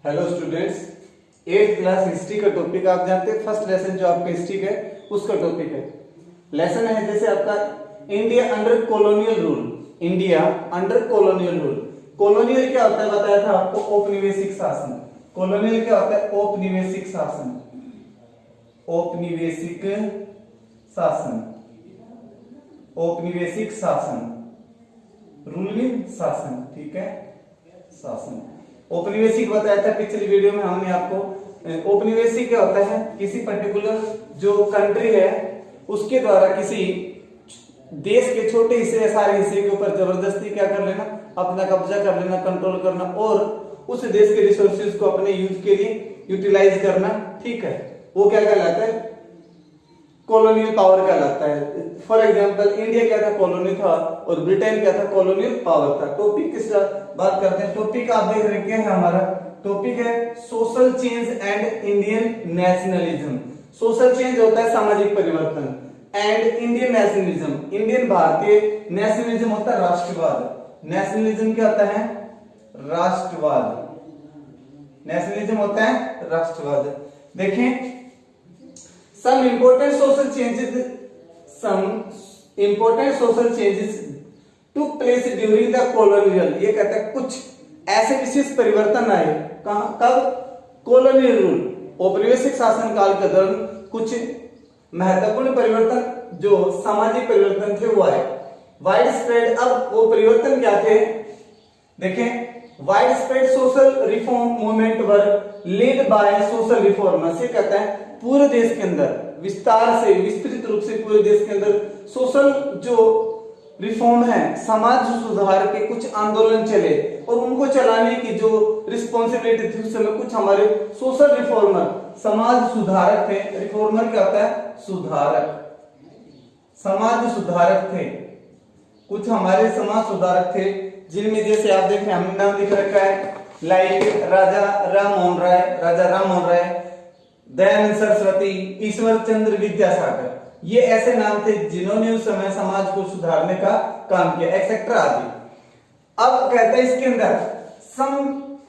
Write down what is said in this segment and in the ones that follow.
Hello students, 8th class history का topic आप जानते हैं। फर्स्ट लेसन जो आपका हिस्ट्री का है उसका टॉपिक है। लेसन है जैसे आपका India under colonial rule. India under colonial rule. Colonial क्या होता है बताया था आपको, औपनिवेशिक शासन। कॉलोनियल क्या होता है? औपनिवेशिक शासन। औपनिवेशिक शासन। औपनिवेशिक शासन, रूलिंग शासन, ठीक है, शासन। औपनिवेशिक बताया था पिछली वीडियो में हमने आपको। औपनिवेशिक क्या होता है? किसी पर्टिकुलर जो कंट्री है उसके द्वारा किसी देश के छोटे हिस्से या सारे हिस्से के ऊपर जबरदस्ती क्या कर लेना, अपना कब्जा कर लेना, कंट्रोल करना और उस देश के रिसोर्सेज को अपने यूज के लिए यूटिलाइज करना, ठीक है, वो क्या कहलाता है? कॉलोनियल पावर कहलाता है। फॉर एग्जांपल इंडिया क्या था? कॉलोनी था और ब्रिटेन क्या था? कॉलोनियल पावर था। टॉपिक किस बात करते हैं? टॉपिक आप देख रहे हैं, हमारा टॉपिक है social change and Indian nationalism. Social change होता है सामाजिक परिवर्तन, एंड इंडियन नेशनलिज्म, इंडियन भारतीय नेशनलिज्म होता है राष्ट्रवाद। नेशनलिज्म क्या होता है? राष्ट्रवाद। नेशनलिज्म होता है राष्ट्रवाद। देखें, some important social changes took place during the colonial। ये कहता है कुछ ऐसे विशेष परिवर्तन आए, कहां, कब? कॉलोनियल रूल, औपनिवेशिक शासन काल के दौरान कुछ महत्वपूर्ण परिवर्तन जो सामाजिक परिवर्तन थे वो आए। वाइड स्प्रेड, अब वो परिवर्तन क्या थे? देखें, wide spread social reform movement were led by social reformers. ये कहता है पूरे देश के अंदर विस्तार से, विस्तृत रूप से पूरे देश के अंदर सोशल जो रिफॉर्म है, समाज सुधार के कुछ आंदोलन चले और उनको चलाने की जो रिस्पॉन्सिबिलिटी थी उस समय कुछ हमारे सोशल रिफॉर्मर, समाज सुधारक थे। रिफॉर्मर क्या होता है? सुधारक, समाज सुधारक थे। कुछ हमारे समाज सुधारक थे जिनमें जैसे आप देख रहे हैं, हमने नाम लिख रखा है, लाइक राजा राम मोहन राय, दयानंद सरस्वती, ईश्वर चंद्र विद्यासागर। ये ऐसे नाम थे जिन्होंने उस समय समाज को सुधारने का काम किया, एक्सेट्रा आदि। अब कहता है इसके अंदर सम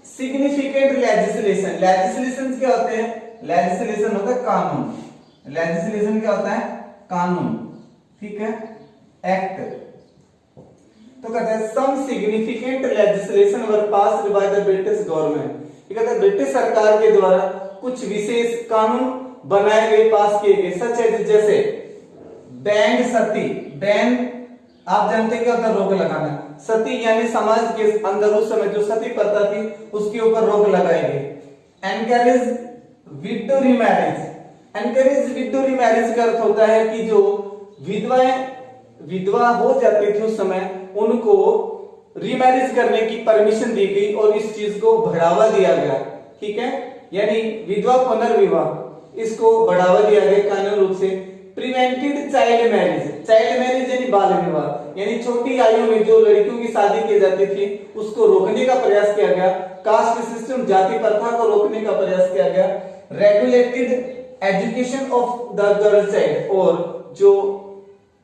सिग्निफिकेंट लेजिस्लेशन। लेजिस्लेशन क्या होते हैं? लेजिस्लेशन होता है कानून। लेजिस्लेशन क्या होता है? कानून, ठीक है, एक्ट। तो कहता है some significant legislation were passed by the British government. ये कहता है ब्रिटिश सरकार के द्वारा कुछ विशेष कानून बनाए गए, पास किए गए, सच है जैसे बैन सती। बैन आप जानते हैं क्या होता है? रोक लगाना। सती यानी समाज के अंदर उस समय जो सती प्रथा थी उसके ऊपर रोक लगाई गई। Encourage window remarriage. Encourage window remarriage का अर्थ होता है कि जो विधवा हो जाती थी उस समय उनको रीमैरिज करने की परमिशन दी गई और इस चीज को बढ़ावा दिया गया, ठीक है, यानी विधवा पुनर्विवाह, इसको बढ़ावा दिया गया कानूनी रूप से। Prevented child marriage. Child marriage यानी बाल विवाह, यानी छोटी आयु में जो लड़कियों की शादी की जाती थी उसको रोकने का प्रयास किया गया। कास्ट सिस्टम, जाति प्रथा को रोकने का प्रयास किया गया। Regulated education of the girl child, और जो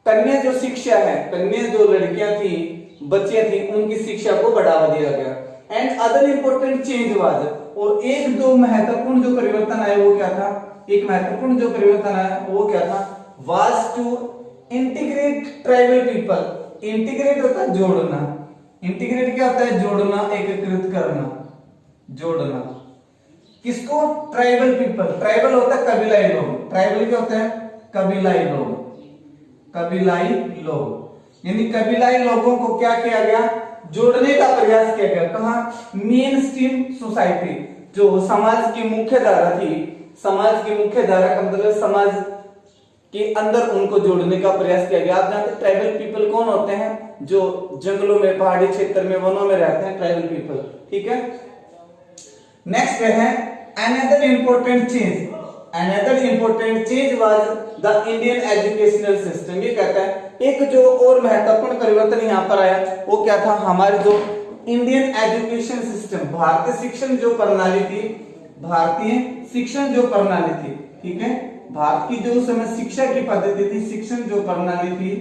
कन्या जो शिक्षा है, कन्या जो लड़कियां थी, बच्चियां थी, उनकी शिक्षा को बढ़ावा दिया गया। And other important change was, और एक दो महत्वपूर्ण जो परिवर्तन आए वो क्या था? एक महत्वपूर्ण जो परिवर्तन आया वो क्या था? Was to integrate tribal people. Integrate होता है जोड़ना। इंटीग्रेट क्या होता है? जोड़ना, एकीकृत करना, जोड़ना। किसको? Tribal people. ट्राइबल होता है कबीलाई लोग। ट्राइबल क्या होता है? कबीलाई लोग। कबीलाई लोग यानी कबीलाई लोगों को क्या किया गया? जोड़ने का प्रयास किया गया। कहां? मेन स्ट्रीम सोसाइटी, जो समाज की मुख्य धारा थी, समाज की मुख्य धारा का मतलब समाज के अंदर उनको जोड़ने का प्रयास किया गया। आप जानते हैं ट्राइबल पीपल कौन होते हैं? जो जंगलों में, पहाड़ी क्षेत्र में, वनों में रहते हैं, ट्राइबल पीपल, ठीक है। नेक्स्ट है another important change. Another important change was the Indian educational system. ये कहता है एक जो और महत्वपूर्ण परिवर्तन यहाँ पर आया वो क्या था? हमारे जो इंडियन एजुकेशन सिस्टम, भारतीय शिक्षण जो प्रणाली थी, भारतीय शिक्षण जो प्रणाली थी, ठीक है, भारत की जो उस समय शिक्षा की पद्धति थी, शिक्षण जो प्रणाली थी,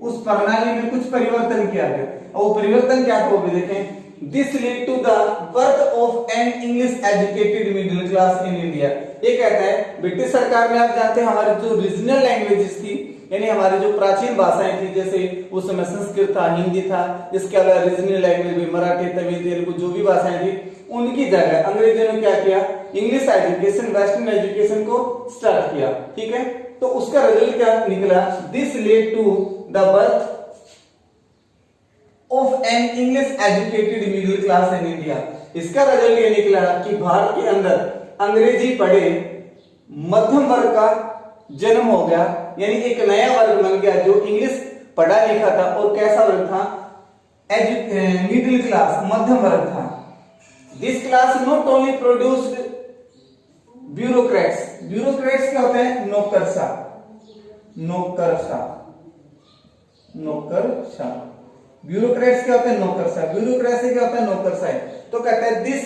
उस प्रणाली में कुछ परिवर्तन किया गया। और परिवर्तन क्या था वो भी देखें। This led to the birth of an English educated middle class in India. ये कहता है ब्रिटिश सरकार में आप जानते हैं हमारी जो रीजनल लैंग्वेजेस थी, यानी हमारी जो प्राचीन भाषाएं थी, जैसे उस समय संस्कृत था, हिंदी था, इसके अलावा रीजनल लैंग्वेज भी मराठी, तमिल, तेलुगु जो भी भाषाएं थी, उनकी जगह अंग्रेजों ने क्या किया, इंग्लिश एजुकेशन, वेस्टर्न एजुकेशन को स्टार्ट किया। ठीक है, तो उसका रिजल्ट क्या निकला, this led to the birth of an English educated middle class in India. इसका रिजल्ट ये निकला कि भारत के अंदर अंग्रेजी पढ़े मध्यम वर्ग का जन्म हो गया, यानी एक नया वर्ग बन गया जो इंग्लिश पढ़ा लिखा था। और कैसा वर्ग था, मिडिल क्लास, मध्यम वर्ग था। This class not only produced bureaucrats, bureaucrats क्या होते हैं, नौकरशाह, नौकरशाह, नौकरशाह। ब्यूरोक्रेट्स क्या होते हैं, नौकरशाह। ब्यूरोक्रेसी क्या होता है, नौकरशाही। तो कहते हैं this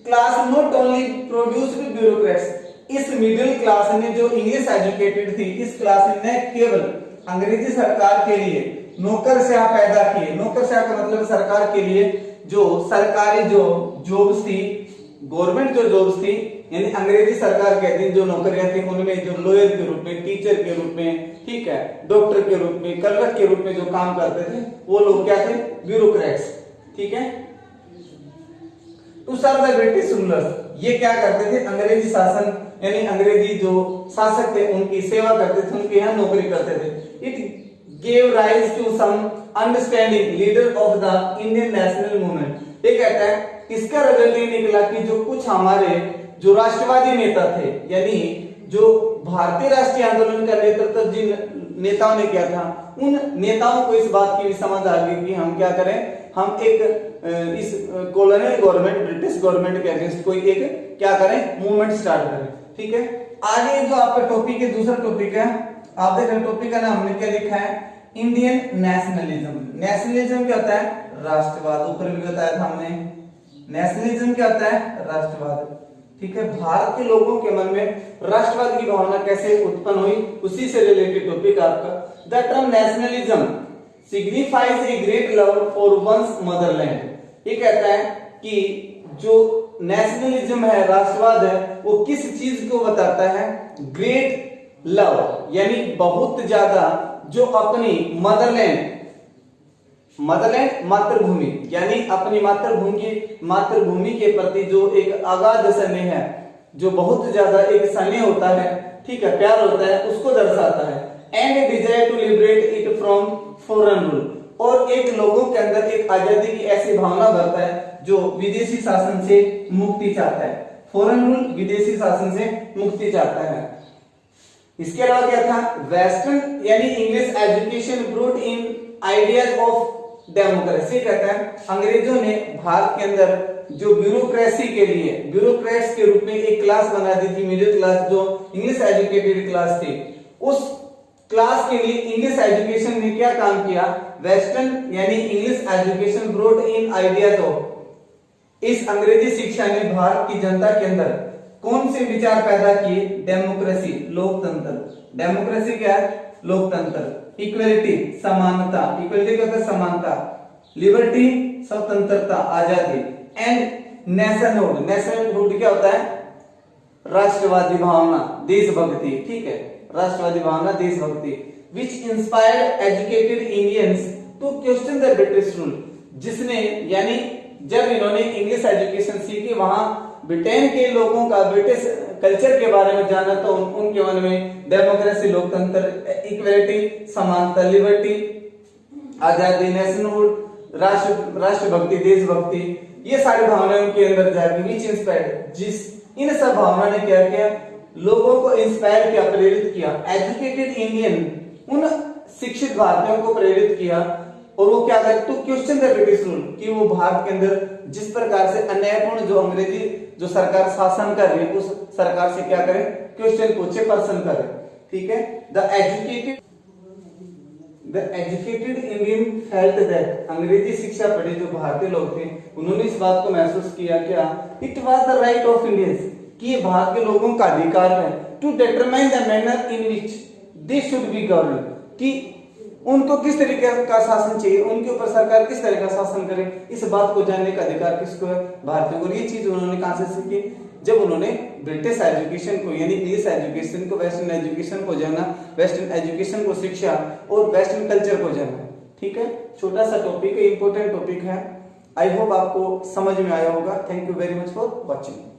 class not only produced bureaucrats, इस मिडिल क्लास ने जो इंग्लिश एजुकेटेड थी, इस क्लास ने केवल अंग्रेजी सरकार के लिए नौकरशाह पैदा किए। नौकरशाह का मतलब सरकार के लिए जो सरकारी जो जॉब्स थी, गवर्नमेंट जो जॉब्स थी, यानी अंग्रेजी सरकार के अधीन जो नौकरियां थी, उनमें जो लॉयर के रूप में, टीचर के रूप में, ठीक है, डॉक्टर के रूप में, क्लर्क के रूप में जो काम करते थे, वो लोग क्या थे, ब्यूरोक्रेट्स। ठीक है, to serve the British rulers, ये क्या करते थे, अंग्रेजी शासन, यानी अंग्रेजी जो शासक थे उनकी सेवा करते थे, उनके यहाँ नौकरी करते थे। It gave rise to some understanding leader of the Indian national movement. ये कहता है इसका रिजल्ट ये निकला कि जो कुछ हमारे जो राष्ट्रवादी नेता थे, यानी जो भारतीय राष्ट्रीय आंदोलन का नेतृत्व जिन नेताओं ने किया था, उन नेताओं को इस बात की समझ आ गई कि हम क्या करें, हम एक इस कॉलोनियल गवर्नमेंट, ब्रिटिश गवर्नमेंट के अगेंस्ट कोई एक क्या करें, मूवमेंट स्टार्ट करें। ठीक है, आगे जो आपका टॉपिक है, दूसरा टॉपिक है, आप देख रहे टॉपिक का नाम हमने क्या लिखा है, इंडियन नेशनलिज्म। नेशनलिज्म क्या होता है, राष्ट्रवाद। ऊपर भी बताया था हमने, नेशनलिज्म क्या होता है, राष्ट्रवाद। ठीक है, भारत के लोगों के मन में राष्ट्रवाद की भावना कैसे उत्पन्न हुई, उसी से रिलेटेड टॉपिक आपका। The term nationalism signifies a great love for one's motherland. ये कहता है कि जो नेशनलिज्म है, राष्ट्रवाद है, वो किस चीज को बताता है, ग्रेट लव, यानी बहुत ज्यादा जो अपनी मदरलैंड, मदरलैंड मातृभूमि, यानी अपनी मातृभूमि के प्रति जो एक अगाध स्नेह है, जो बहुत ज्यादा एक स्नेह होता है, ठीक है, प्यार होता है, उसको दर्शाता है। And desire to liberate it from foreign rule, और एक लोगों के अंदर एक आजादी की ऐसी भावना भरता है जो विदेशी शासन से मुक्ति चाहता है। फॉरेन रूल, विदेशी शासन से मुक्ति चाहता है। इसके अलावा क्या था, वेस्टर्न यानी English education brute in ideas of democracy. कहता है अंग्रेजों ने भारत के अंदर जो ब्यूरोक्रेसी के लिए, ब्यूरोक्रेट्स के रूप में एक क्लास बना दी थी, मिडिल क्लास, जो इंग्लिश एजुकेटेड क्लास थी, उस क्लास के लिए इंग्लिश एजुकेशन ने क्या काम किया, वेस्टर्न यानी English education broad in ideas of, इस अंग्रेजी शिक्षा ने भारत की जनता के अंदर कौन से विचार पैदा किए, डेमोक्रेसी, लोकतंत्र। डेमोक्रेसी क्या है, लोकतंत्र। इक्वलिटी, समानता, इक्वलिटी क्या होता है, समानता। लिबर्टी, स्वतंत्रता, आजादी। एंड नेशनहुड, नेशनहुड क्या होता है, राष्ट्रवादी भावना, देशभक्ति। ठीक है, राष्ट्रवादी भावना, देशभक्ति। Which inspired educated Indians to question the British rule, जिसने, यानी जब इन्होंने इंग्लिश एजुकेशन सीखी, वहां ब्रिटेन के लोगों का ब्रिटिश कल्चर के बारे में जाना, तो उनके मन में डेमोक्रेसी, लोकतंत्र, इक्वलिटी, समानता, लिबर्टी, आजादी, नेशनहुड, राष्ट्रभक्ति, देशभक्ति, ये सारी भावनाएं उनके अंदर जागी। विच इंस्पायर्ड, जिस इन सब भावना ने क्या किया, लोगों को इंस्पायर किया, प्रेरित किया। एजुकेटेड इंडियन, उन शिक्षित भारतीयों को प्रेरित किया, और वो क्या करे, to question the British rule, कि वो भारत के अंदर जिस प्रकार से अन्यायपूर्ण जो अंग्रेजी जो सरकार शासन कर रही है, उस सरकार से क्या करे, क्वेश्चन पूछे, प्रश्न करे। ठीक है, the educated Indian felt that, अंग्रेजी शिक्षा पढ़े जो भारतीय लोग थे, उन्होंने इस बात को महसूस किया क्या, it was the right of Indians, कि ये भारत के लोगों का अधिकार है, to determine the manner in which they should be govern, कि उनको किस तरीके का शासन चाहिए, उनके ऊपर सरकार किस तरह का शासन करे, इस बात को जानने का अधिकार किसको है, भारतीयों को। ये चीज उन्होंने कहां से सीखी, जब उन्होंने ब्रिटिश एजुकेशन को यानी इंग्लिश एजुकेशन को, वेस्टर्न एजुकेशन को जाना, वेस्टर्न एजुकेशन को शिक्षा और वेस्टर्न कल्चर को जाना। ठीक है, छोटा सा टॉपिक है, इंपॉर्टेंट टॉपिक है। आई होप आपको समझ में आया होगा। Thank you very much for watching.